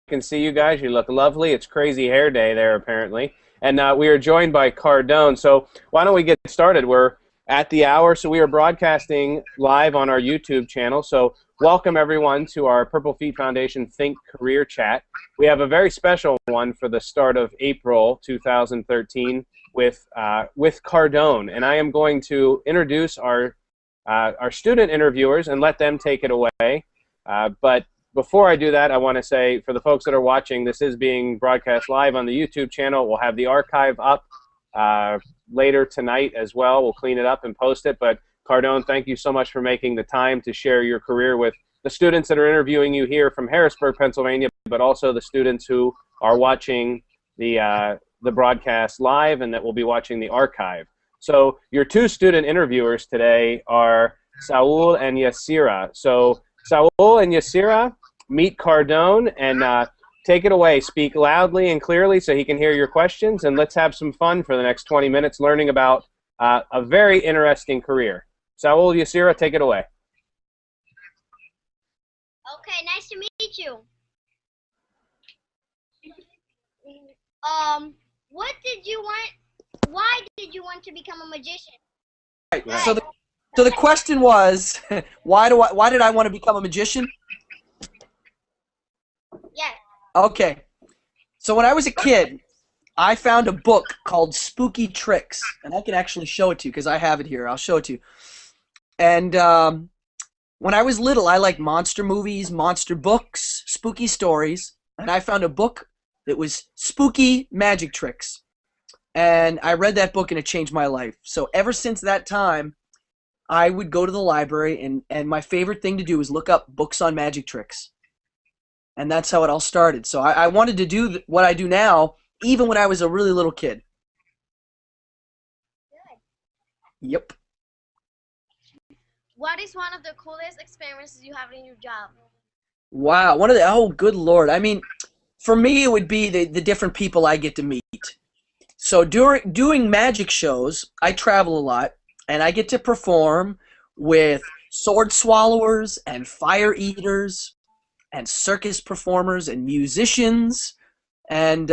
can see you guys. You look lovely. It's crazy hair day there, apparently. And we are joined by Cardone. So why don't we get started? We're at the hour, so we are broadcasting live on our YouTube channel. So welcome, everyone, to our Purple Feet Foundation Think Career Chat. We have a very special one for the start of April 2013 with Cardone. And I am going to introduce our student interviewers and let them take it away. But before I do that, I want to say, for the folks that are watching, this is being broadcast live on the YouTube channel. We'll have the archive up later tonight as well. We'll clean it up and post it. But Cardone, thank you so much for making the time to share your career with the students that are interviewing you here from Harrisburg, Pennsylvania, but also the students who are watching the broadcast live and that will be watching the archive. So your two student interviewers today are Saul and Yasira. So Saul and Yasira, meet Cardone and take it away. Speak loudly and clearly so he can hear your questions, and let's have some fun for the next 20 minutes learning about a very interesting career. Saul, Yasira, take it away. Okay, nice to meet you. What did you want? Why did you want to become a magician? Right. So the question was, why did I want to become a magician? Yes. Okay. So when I was a kid, I found a book called Spooky Tricks, and I can actually show it to you because I have it here. I'll show it to you. And when I was little, I liked monster movies, monster books, spooky stories, and I found a book that was Spooky Magic Tricks. And I read that book and it changed my life. So ever since that time, I would go to the library and my favorite thing to do is look up books on magic tricks. And that's how it all started. So I wanted to do what I do now, even when I was a really little kid. Good. Yep. What is one of the coolest experiences you have in your job? Wow. Oh, good Lord. I mean, for me, it would be the different people I get to meet. So doing magic shows, I travel a lot, and I get to perform with sword swallowers and fire eaters and circus performers and musicians and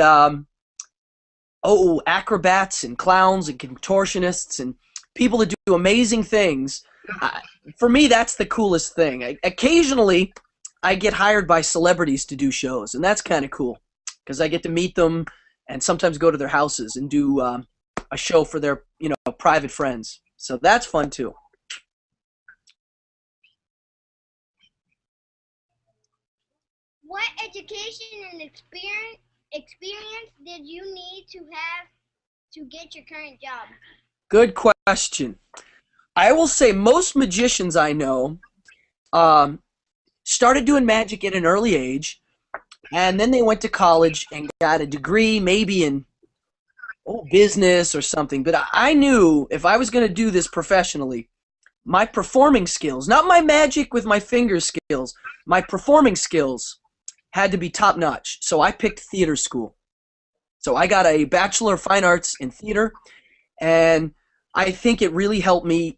acrobats and clowns and contortionists and people that do amazing things. For me, that's the coolest thing. Occasionally, I get hired by celebrities to do shows, and that's kind of cool because I get to meet them and sometimes go to their houses and do a show for their private friends. So that's fun too. What education and experience did you need to have to get your current job? Good question. I will say most magicians I know started doing magic at an early age, and then they went to college and got a degree maybe in business or something. But I knew if I was going to do this professionally, my performing skills, not my magic with my fingers skills, my performing skills had to be top-notch. So I picked theater school. So I got a Bachelor of Fine Arts in theater, and I think it really helped me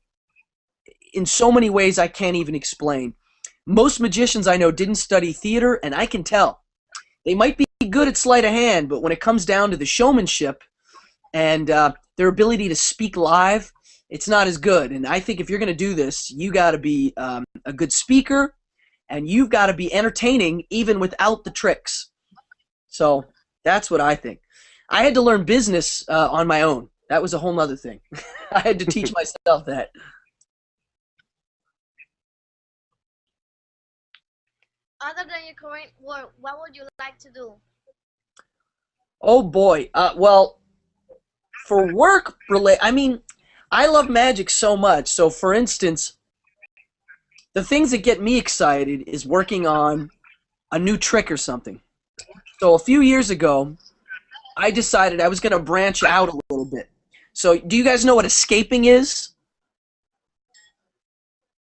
in so many ways I can't even explain. Most magicians I know didn't study theater, and I can tell. They might be good at sleight of hand, but when it comes down to the showmanship and their ability to speak live, it's not as good. And I think if you're going to do this, you got to be a good speaker, and you've got to be entertaining even without the tricks. So that's what I think. I had to learn business on my own. That was a whole other thing. I had to teach myself that. Other than your current work, what would you like to do? Oh boy. Well, for work I mean, I love magic so much. So for instance, the things that get me excited is working on a new trick or something. So a few years ago, I decided I was going to branch out a little bit. So do you guys know what escaping is?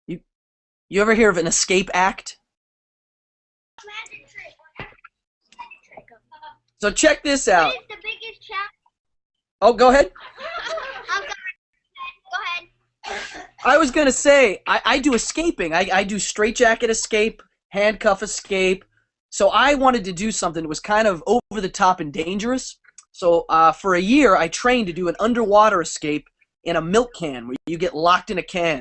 You ever hear of an escape act? Magic trick. So check this out. What is the biggest challenge? Oh, go ahead. I'm sorry. Go ahead. I was going to say, I do escaping. I do straitjacket escape, handcuff escape, So I wanted to do something that was kind of over the top and dangerous. So for a year, I trained to do an underwater escape in a milk can where you get locked in a can.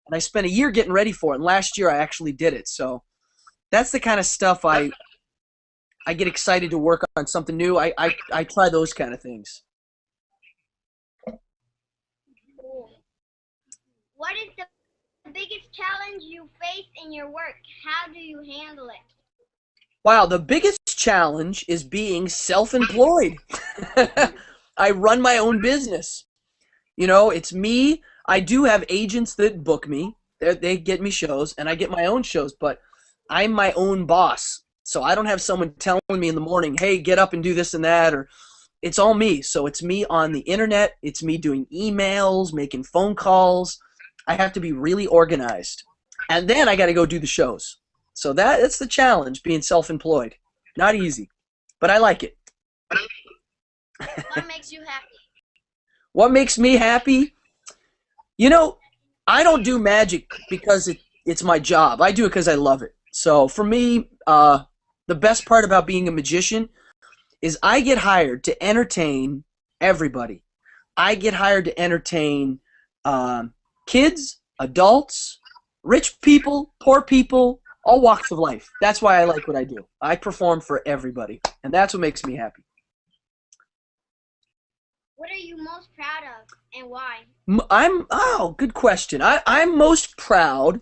And I spent a year getting ready for it. And last year, I actually did it. So that's the kind of stuff I get excited to work on something new. I try those kind of things. What is the biggest challenge you face in your work? How do you handle it? Wow, the biggest challenge is being self-employed. I run my own business. You know, it's me. I do have agents that book me. They get me shows, and I get my own shows, but I'm my own boss. So I don't have someone telling me in the morning, hey, get up and do this and that, or it's all me. So it's me on the internet. It's me doing emails, making phone calls. I have to be really organized. And then I got to go do the shows. So that's the challenge, being self-employed. Not easy, but I like it. What makes you happy? What makes me happy? You know, I don't do magic because it's my job. I do it because I love it. So for me, the best part about being a magician is I get hired to entertain everybody. I get hired to entertain kids, adults, rich people, poor people, all walks of life. That's why I like what I do. I perform for everybody, and that's what makes me happy. What are you most proud of and why? Good question. I'm most proud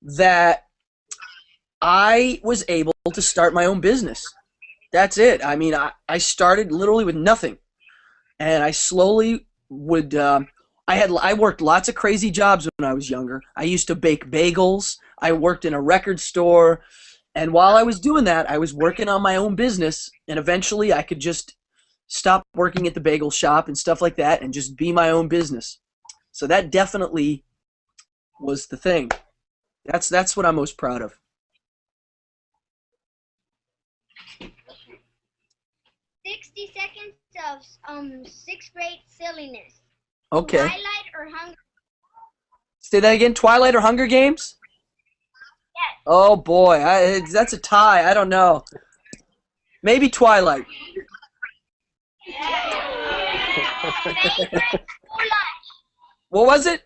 that I was able to start my own business. That's it. I mean, I started literally with nothing, and I slowly would. I worked lots of crazy jobs when I was younger. I used to bake bagels. I worked in a record store, and while I was doing that, I was working on my own business, and eventually I could just stop working at the bagel shop and stuff like that and just be my own business. So that definitely was the thing. That's what I'm most proud of. 60 seconds of sixth grade silliness. Okay. Twilight or Hunger? Say that again. Twilight or Hunger Games? Yes. Oh boy, that's a tie. I don't know. Maybe Twilight. Favorite school lunch? What was it?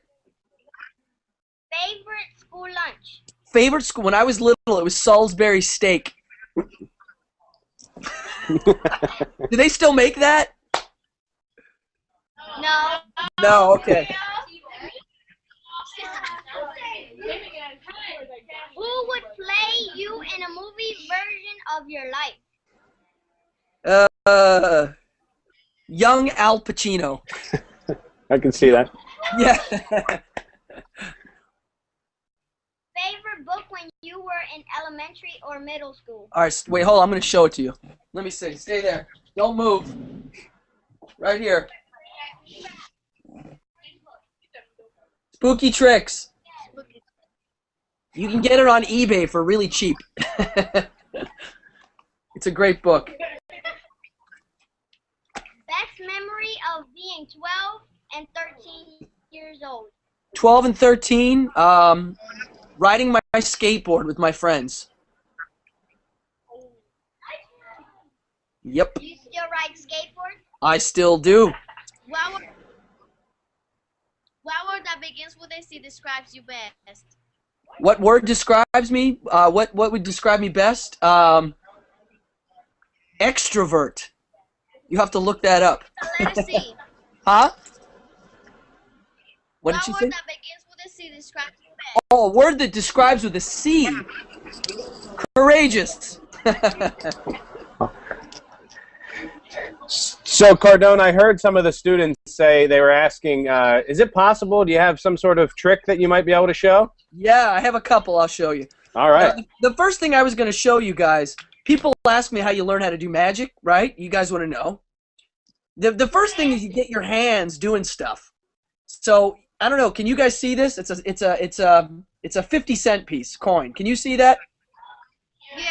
Favorite school lunch? Favorite school? When I was little, it was Salisbury steak. Do they still make that? No. No. Okay. Who would play you in a movie version of your life? Young Al Pacino. I can see that. Yeah. Favorite book when you were in elementary or middle school? All right. Wait. Hold on. I'm gonna show it to you. Let me see. Stay there. Don't move. Right here. Spooky Tricks. You can get it on eBay for really cheap. It's a great book. Best memory of being 12 and 13 years old? 12 and 13, riding my skateboard with my friends. Yep, Do you still ride skateboard? I still do. What word that begins with a C describes you best? What word describes me? What would describe me best? Extrovert. You have to look that up. The letter C. Huh? What did What you word say? that begins with a C describes you best? Oh, a word that describes with a C. Courageous. So, Cardone, I heard some of the students say they were asking, is it possible? Do you have some sort of trick that you might be able to show? Yeah, I have a couple I'll show you. All right. The first thing I was going to show you guys, people ask me how you learn how to do magic, right? You guys want to know. The first thing is you get your hands doing stuff. So, I don't know, can you guys see this? It's a 50-cent piece, coin. Can you see that? Yeah.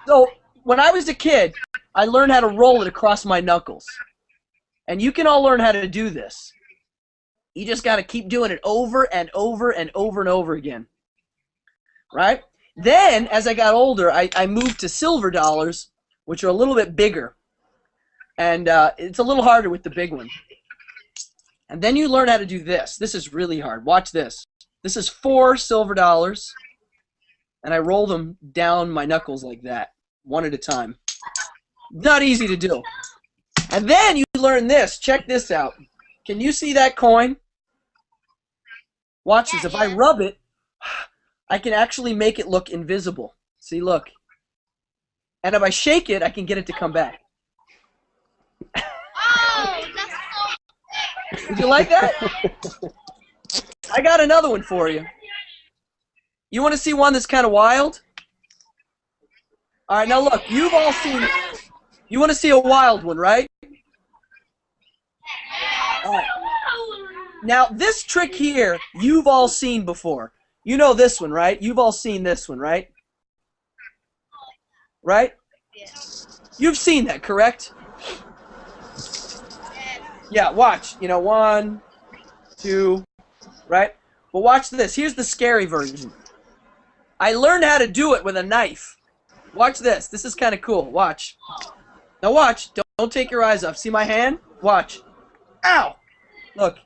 So, when I was a kid, I learned how to roll it across my knuckles. And you can all learn how to do this. You just got to keep doing it over and over and over and over again. Right? Then, as I got older, I moved to silver dollars, which are a little bit bigger. And it's a little harder with the big one. And then you learn how to do this. This is really hard. Watch this. This is 4 silver dollars. And I roll them down my knuckles like that, one at a time. Not easy to do. And then you learn this. Check this out. Can you see that coin? Watch this. If I rub it, I can actually make it look invisible. See, look. And if I shake it, I can get it to come back. Oh, that's so. Did you like that? I got another one for you. You want to see one that's kind of wild? All right, now look. You've all seen. You want to see a wild one, right? All right. Now, this trick here, you've all seen before. You know this one, right? You've all seen this one, right? Right? Yeah. You've seen that, correct? Yeah, watch. You know, 1, 2, right? But watch this. Here's the scary version. I learned how to do it with a knife. Watch this. This is kind of cool. Watch. Now watch. Don't take your eyes off. See my hand? Watch. Ow! Look.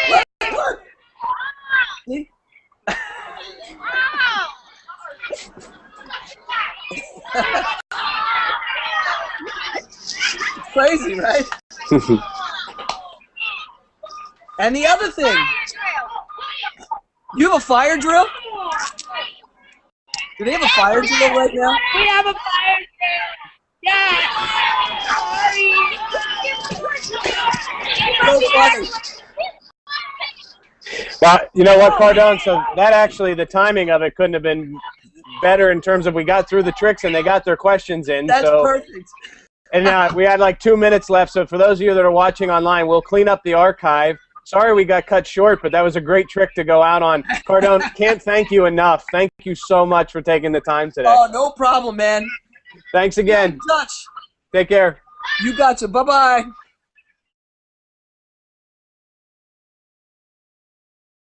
Look. See? It's crazy, right? And the other thing, you have a fire drill? Do they have a fire drill right now? We have a fire drill. Yeah. Sorry. So funny. Well, you know what, Cardone? So that actually, the timing of it couldn't have been better in terms of we got through the tricks and they got their questions in. That's perfect. And we had like 2 minutes left. So for those of you that are watching online, we'll clean up the archive. Sorry we got cut short, but that was a great trick to go out on. Cardone, can't thank you enough. Thank you so much for taking the time today. Oh, no problem, man. Thanks again. Touch. Take care. You gotcha. Bye-bye.